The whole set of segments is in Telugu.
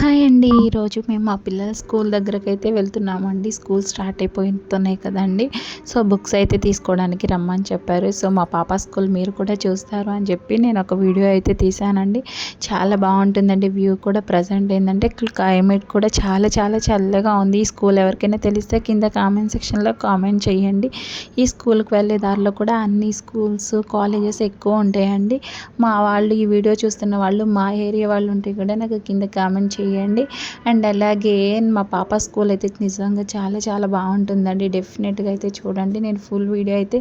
హాయ్ అండి. ఈరోజు మేము మా పిల్లల స్కూల్ దగ్గరకైతే వెళ్తున్నామండి. స్కూల్ స్టార్ట్ అయిపోతున్నాయి కదండి. సో బుక్స్ అయితే తీసుకోవడానికి రమ్మని చెప్పారు. సో మా పాప స్కూల్ మీరు కూడా చూస్తారు అని చెప్పి నేను ఒక వీడియో అయితే తీసానండి. చాలా బాగుంటుందండి. వ్యూ కూడా ప్రజెంట్ ఏంటంటే క్లైమేట్ కూడా చాలా చాలా చల్లగా ఉంది. ఈ స్కూల్ ఎవరికైనా తెలిస్తే కింద కామెంట్ సెక్షన్లో కామెంట్ చేయండి. ఈ స్కూల్కి వెళ్ళే దారిలో కూడా అన్ని స్కూల్స్ కాలేజెస్ ఎక్కువ ఉంటాయండి. మా వాళ్ళు ఈ వీడియో చూస్తున్న వాళ్ళు మా ఏరియా వాళ్ళు ఉంటే కూడా నాకు కింద కామెంట్ చేయండి. అండ్ అలాగే మా పాప స్కూల్ అయితే నిజంగా చాలా చాలా బాగుంటుందండి. డెఫినెట్గా అయితే చూడండి. నేను ఫుల్ వీడియో అయితే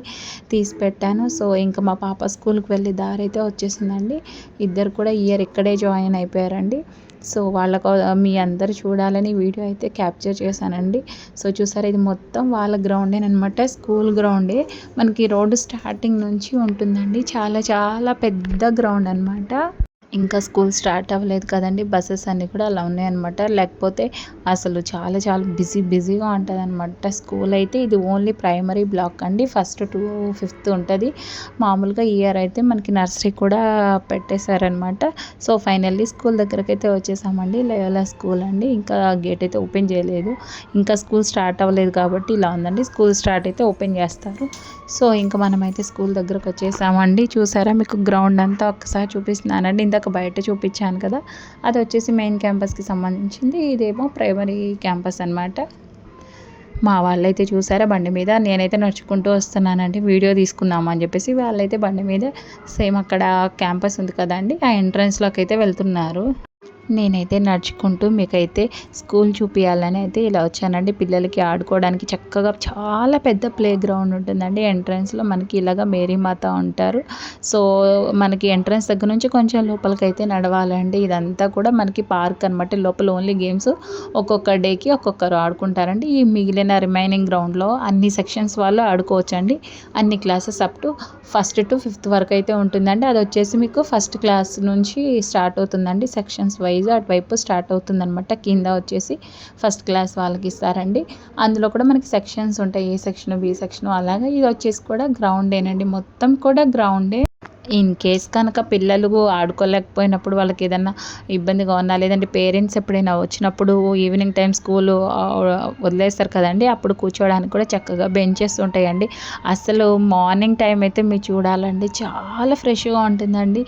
తీసి పెట్టాను. సో ఇంకా మా పాప స్కూల్కి వెళ్ళే దారి అయితే వచ్చేసిందండి. ఇద్దరు కూడా ఇయర్ ఇక్కడే జాయిన్ అయిపోయారండి. సో వాళ్ళకు మీ అందరు చూడాలని వీడియో అయితే క్యాప్చర్ చేశానండి. సో చూసారా, ఇది మొత్తం వాళ్ళ గ్రౌండేనమాట. స్కూల్ గ్రౌండే మనకి రోడ్డు స్టార్టింగ్ నుంచి ఉంటుందండి. చాలా చాలా పెద్ద గ్రౌండ్ అనమాట. ఇంకా స్కూల్ స్టార్ట్ అవ్వలేదు కదండి. బస్సెస్ అన్నీ కూడా అలా ఉన్నాయన్నమాట. లేకపోతే అసలు చాలా చాలా బిజీగా ఉంటుంది అనమాట. స్కూల్ అయితే ఇది ఓన్లీ ప్రైమరీ బ్లాక్ అండి. 1st to 5th ఉంటుంది. మామూలుగా ఇయర్ అయితే మనకి నర్సరీ కూడా పెట్టేశారనమాట. సో ఫైనల్లీ స్కూల్ దగ్గరకు అయితే వచ్చేసామండి. లయోలా స్కూల్ అండి. ఇంకా గేట్ అయితే ఓపెన్ చేయలేదు. ఇంకా స్కూల్ స్టార్ట్ అవ్వలేదు కాబట్టి ఇలా ఉందండి. స్కూల్ స్టార్ట్ అయితే ఓపెన్ చేస్తారు. సో ఇంకా మనమైతే స్కూల్ దగ్గరకు వచ్చేసామండి. చూసారా, మీకు గ్రౌండ్ అంతా ఒక్కసారి చూపిస్తున్నానండి. ఇందాక బయట చూపించాను కదా, అది వచ్చేసి మెయిన్ క్యాంపస్కి సంబంధించింది. ఇదేమో ప్రైమరీ క్యాంపస్ అనమాట. మా వాళ్ళైతే చూసారా బండి మీద, నేనైతే నడుచుకుంటూ వస్తున్నానండి. వీడియో తీసుకుందామని అని చెప్పేసి వాళ్ళైతే బండి మీద సేమ్ అక్కడ క్యాంపస్ ఉంది కదండి, ఆ ఎంట్రన్స్లోకి అయితే వెళ్తున్నారు. నేనైతే నడుచుకుంటూ మీకైతే స్కూల్ చూపించాలని అయితే ఇలా వచ్చానండి. పిల్లలకి ఆడుకోవడానికి చక్కగా చాలా పెద్ద ప్లే గ్రౌండ్ ఉంటుందండి. ఎంట్రన్స్లో మనకి ఇలాగ మేరీమాత ఉంటారు. సో మనకి ఎంట్రన్స్ దగ్గర నుంచి కొంచెం లోపలికైతే నడవాలండి. ఇదంతా కూడా మనకి పార్క్ అనమాట. లోపల ఓన్లీ గేమ్స్ ఒక్కొక్క డేకి ఒక్కొక్కరు ఆడుకుంటారండి. ఈ మిగిలిన రిమైనింగ్ గ్రౌండ్లో అన్ని సెక్షన్స్ వాళ్ళు ఆడుకోవచ్చండి. అన్ని classes up to 1st to 5th వరకు అయితే ఉంటుందండి. అది వచ్చేసి మీకు 1st క్లాస్ నుంచి స్టార్ట్ అవుతుందండి. సెక్షన్స్ వైజ్ అటువైపు స్టార్ట్ అవుతుందన్నమాట. కింద వచ్చేసి 1st క్లాస్ వాళ్ళకి ఇస్తారండి. అందులో కూడా మనకి సెక్షన్స్ ఉంటాయి. ఏ సెక్షన్, బి సెక్షన్ అలాగా. ఇది వచ్చేసి కూడా గ్రౌండేనండి. మొత్తం కూడా గ్రౌండే. ఇన్ కేస్ కనుక పిల్లలు ఆడుకోలేకపోయినప్పుడు, వాళ్ళకి ఏదన్నా ఇబ్బందిగా ఉన్నా, లేదంటే పేరెంట్స్ ఎప్పుడైనా వచ్చినప్పుడు ఈవినింగ్ టైం స్కూలు వదిలేస్తారు కదండి, అప్పుడు కూర్చోవడానికి కూడా చక్కగా బెంచెస్ ఉంటాయండి. అసలు మార్నింగ్ టైం అయితే మీరు చూడాలండి, చాలా ఫ్రెష్గా ఉంటుందండి.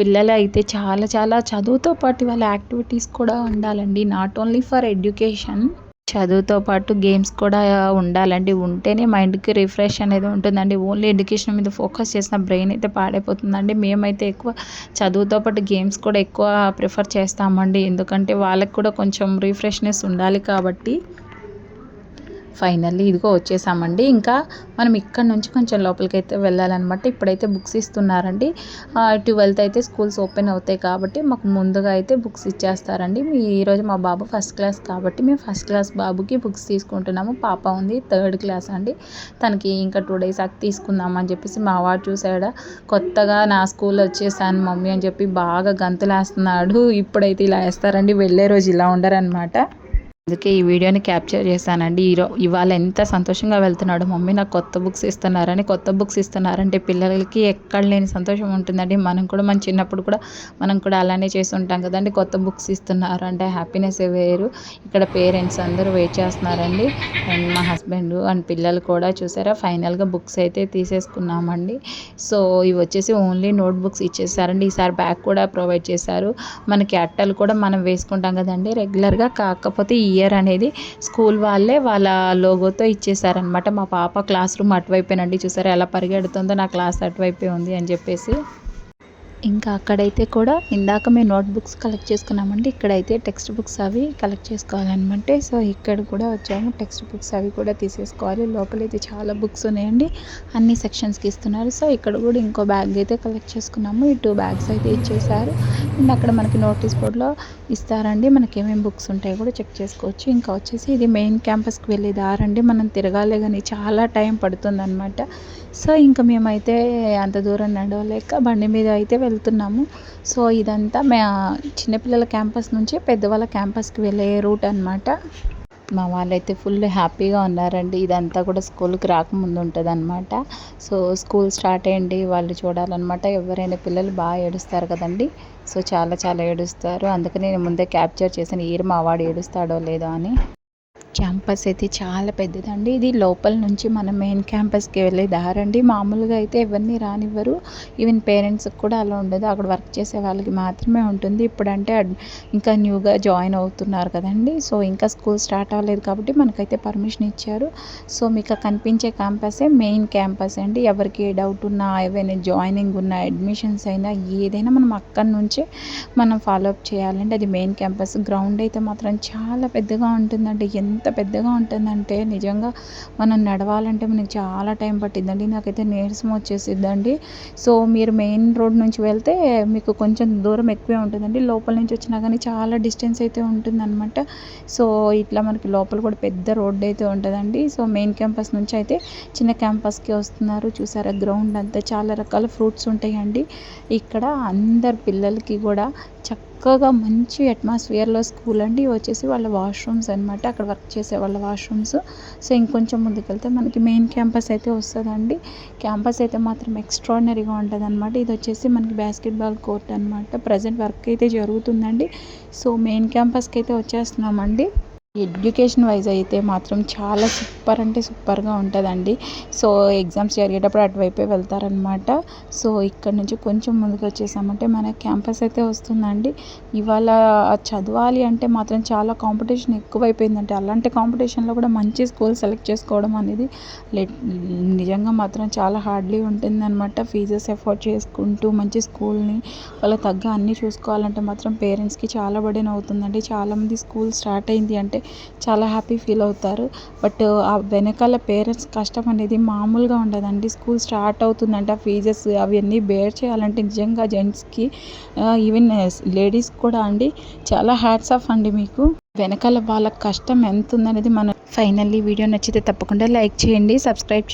పిల్లలు అయితే చాలా చాలా చదువుతో పాటు వాళ్ళ యాక్టివిటీస్ కూడా ఉండాలండి. నాట్ ఓన్లీ ఫర్ ఎడ్యుకేషన్, చదువుతో పాటు గేమ్స్ కూడా ఉండాలండి. ఉంటేనే మైండ్కి రిఫ్రెష్ అనేది ఉంటుందండి. ఓన్లీ ఎడ్యుకేషన్ మీద ఫోకస్ చేసిన బ్రెయిన్ అయితే పాడైపోతుందండి. మేమైతే ఎక్కువ చదువుతో పాటు గేమ్స్ కూడా ఎక్కువ ప్రిఫర్ చేస్తామండి. ఎందుకంటే వాళ్ళకి కూడా కొంచెం రిఫ్రెష్నెస్ ఉండాలి కాబట్టి. ఫైనల్లీ ఇదిగో వచ్చేసామండి. ఇంకా మనం ఇక్కడ నుంచి కొంచెం లోపలికి అయితే వెళ్ళాలన్నమాట. ఇప్పుడైతే బుక్స్ ఇస్తున్నారండి. 12th అయితే స్కూల్స్ ఓపెన్ అవుతాయి కాబట్టి మాకు ముందుగా అయితే బుక్స్ ఇచ్చేస్తారండి. ఈరోజు మా బాబు 1st క్లాస్ కాబట్టి మేము 1st క్లాస్ బాబుకి బుక్స్ తీసుకుంటున్నాము. పాప ఉంది 3rd క్లాస్ అండి. తనకి ఇంకా 2 days తీసుకుందాం అని చెప్పేసి మా వాడు చూసాడా, కొత్తగా నా స్కూల్ వచ్చేసాను మమ్మీ అని చెప్పి బాగా గంతులు వేస్తున్నాడు. ఇప్పుడైతే ఇలా వేస్తారండి, వెళ్ళే రోజు ఇలా ఉండరనమాట. అందుకే ఈ వీడియోని క్యాప్చర్ చేశానండి. ఇవాళ ఎంత సంతోషంగా వెళ్తున్నాడు, మమ్మీ నాకు కొత్త బుక్స్ ఇస్తున్నారని. కొత్త బుక్స్ ఇస్తున్నారంటే పిల్లలకి ఎక్కడ లేని సంతోషం ఉంటుందండి. మనం కూడా మన చిన్నప్పుడు కూడా మనం కూడా అలానే చేసి ఉంటాం కదండి. కొత్త బుక్స్ ఇస్తున్నారు అంటే హ్యాపీనెస్ వేరు. ఇక్కడ పేరెంట్స్ అందరూ వెయిట్ చేస్తున్నారండి. అండ్ మా హస్బెండ్ అండ్ పిల్లలు కూడా చూసారా, ఫైనల్గా బుక్స్ అయితే తీసేసుకున్నామండి. సో ఇవి వచ్చేసి ఓన్లీ నోట్ బుక్స్ ఇచ్చేసారండి. ఈసారి బ్యాగ్ కూడా ప్రొవైడ్ చేశారు. మనకి అట్టలు కూడా మనం వేసుకుంటాం కదండి రెగ్యులర్గా, కాకపోతే ఇయర్ అనేది స్కూల్ వాళ్ళే వాళ్ళ లోగోతో ఇచ్చేసారనమాట. మా పాప క్లాస్ రూమ్ అటువైపేనండి. చూసారా ఎలా పరిగెడుతుందో, నా క్లాస్ అటువైపే ఉంది అని చెప్పేసి. ఇంకా అక్కడైతే కూడా ఇందాక మేము నోట్ బుక్స్ కలెక్ట్ చేసుకున్నామండి. ఇక్కడైతే టెక్స్ట్ బుక్స్ అవి కలెక్ట్ చేసుకోవాలన్నమాట. సో ఇక్కడ కూడా వచ్చాము, టెక్స్ట్ బుక్స్ అవి కూడా తీసేసుకోవాలి. లోపలైతే చాలా బుక్స్ ఉన్నాయండి, అన్ని సెక్షన్స్కి ఇస్తున్నారు. సో ఇక్కడ కూడా ఇంకో బ్యాగ్ అయితే కలెక్ట్ చేసుకున్నాము. ఈ 2 bags అయితే ఇచ్చేసారు. అండ్ అక్కడ మనకి నోటీస్ బోర్డ్లో ఇస్తారండి, మనకి ఏమేమి బుక్స్ ఉంటాయో కూడా చెక్ చేసుకోవచ్చు. ఇంకా వచ్చేసి ఇది మెయిన్ క్యాంపస్కి వెళ్ళే దారండి. మనం తిరగాలే కానీ చాలా టైం పడుతుందన్నమాట. సో ఇంకా మేమైతే అంత దూరం నడవలేక బండి మీద అయితే వెళ్తున్నాము. సో ఇదంతా చిన్నపిల్లల క్యాంపస్ నుంచి పెద్దవాళ్ళ క్యాంపస్కి వెళ్ళే రూట్ అనమాట. మా వాళ్ళైతే ఫుల్ హ్యాపీగా ఉన్నారండి. ఇదంతా కూడా స్కూల్కి రాకముందు ఉంటుందన్నమాట. సో స్కూల్ స్టార్ట్ అయ్యండి వాళ్ళు చూడాలన్నమాట. ఎవరైనా పిల్లలు బాగా ఏడుస్తారు కదండి. సో చాలా చాలా ఏడుస్తారు. అందుకని నేను ముందే క్యాప్చర్ చేశాను ఇయర్ మా వాడు ఏడుస్తాడో లేదో అని. క్యాంపస్ అయితే చాలా పెద్దదండి. ఇది లోపల నుంచి మన మెయిన్ క్యాంపస్కి వెళ్ళే దారండి. మామూలుగా అయితే ఎవరిని రానివ్వరు. ఈవెన్ పేరెంట్స్కి కూడా అలా ఉండదు. అక్కడ వర్క్ చేసే వాళ్ళకి మాత్రమే ఉంటుంది. ఇప్పుడంటే ఇంకా న్యూగా జాయిన్ అవుతున్నారు కదండి. సో ఇంకా స్కూల్ స్టార్ట్ అవ్వలేదు కాబట్టి మనకైతే పర్మిషన్ ఇచ్చారు. సో మీకు కనిపించే క్యాంపసే మెయిన్ క్యాంపస్ అండి. ఎవరికి డౌట్ ఉన్నా, ఏవైనా జాయినింగ్ ఉన్నా, అడ్మిషన్స్ అయినా ఏదైనా మనం అక్కడి నుంచే మనం ఫాలోఅప్ చేయాలండి. అది మెయిన్ క్యాంపస్. గ్రౌండ్ అయితే మాత్రం చాలా పెద్దగా ఉంటుందండి. ఎంత పెద్దగా ఉంటుందంటే నిజంగా మనం నడవాలంటే మనకి చాలా టైం పట్టిద్దండి. నాకైతే నీరసం వచ్చేసిద్దండి. సో మీరు మెయిన్ రోడ్ నుంచి వెళ్తే మీకు కొంచెం దూరం ఎక్కువే ఉంటుందండి. లోపల నుంచి వచ్చినా కానీ చాలా డిస్టెన్స్ అయితే ఉంటుందన్నమాట. సో ఇట్లా మనకి లోపల కూడా పెద్ద రోడ్ అయితే ఉంటుందండి. సో మెయిన్ క్యాంపస్ నుంచి అయితే చిన్న క్యాంపస్కి వస్తున్నారు. చూసారా గ్రౌండ్ అంతా చాలా రకాల ఫ్రూట్స్ ఉంటాయండి. ఇక్కడ అందరు పిల్లలకి కూడా చక్కగా మంచి అట్మాస్ఫియర్లో స్కూల్ అండి. వచ్చేసి వాళ్ళ వాష్రూమ్స్ అనమాట. అక్కడ వర్క్ చేసే వాళ్ళ వాష్రూమ్స్. సో ఇంకొంచెం ముందుకెళ్తే మనకి మెయిన్ క్యాంపస్ అయితే వస్తుందండి. క్యాంపస్ అయితే మాత్రం ఎక్స్ట్రాడినరీగా ఉంటుంది అనమాట. ఇది వచ్చేసి మనకి బాస్కెట్బాల్ కోర్ట్ అనమాట. ప్రజెంట్ వర్క్ అయితే జరుగుతుందండి. సో మెయిన్ క్యాంపస్కి అయితే వచ్చేస్తున్నామండి. ఎడ్యుకేషన్ వైజ్ అయితే మాత్రం చాలా సూపర్ అంటే సూపర్గా ఉంటుందండి. సో ఎగ్జామ్స్ జరిగేటప్పుడు అటువైపే వెళ్తారనమాట. సో ఇక్కడ నుంచి కొంచెం ముందుకు వచ్చేసామంటే మన క్యాంపస్ అయితే వస్తుందండి. ఇవాళ చదవాలి అంటే మాత్రం చాలా కాంపిటీషన్ ఎక్కువైపోయిందంటే అలాంటి కాంపిటీషన్లో కూడా మంచి స్కూల్ సెలెక్ట్ చేసుకోవడం అనేది నిజంగా మాత్రం చాలా హార్డ్లీ ఉంటుందన్నమాట. ఫీజెస్ ఎఫోర్డ్ చేసుకుంటూ మంచి స్కూల్ని వాళ్ళకి తగ్గ అన్నీ చూసుకోవాలంటే మాత్రం పేరెంట్స్కి చాలా బర్డెన్ అవుతుందండి. చాలామంది స్కూల్ స్టార్ట్ అయింది అంటే చాలా హ్యాపీ ఫీల్ అవుతారు. బట్ ఆ వెనకాల పేరెంట్స్ కష్టం అనేది మామూలుగా ఉండదండి. స్కూల్ స్టార్ట్ అవుతుందంటే ఆ ఫీజెస్ అవన్నీ బేర్ చేయాలంటే నిజంగా జెంట్స్కి ఈవెన్ లేడీస్ కూడా అండి చాలా హ్యాట్స్ ఆఫ్ అండి. మీకు వెనకాల వాళ్ళ కష్టం ఎంత ఉందనేది మనం ఫైనల్లీ వీడియో నచ్చితే తప్పకుండా లైక్ చేయండి, సబ్స్క్రైబ్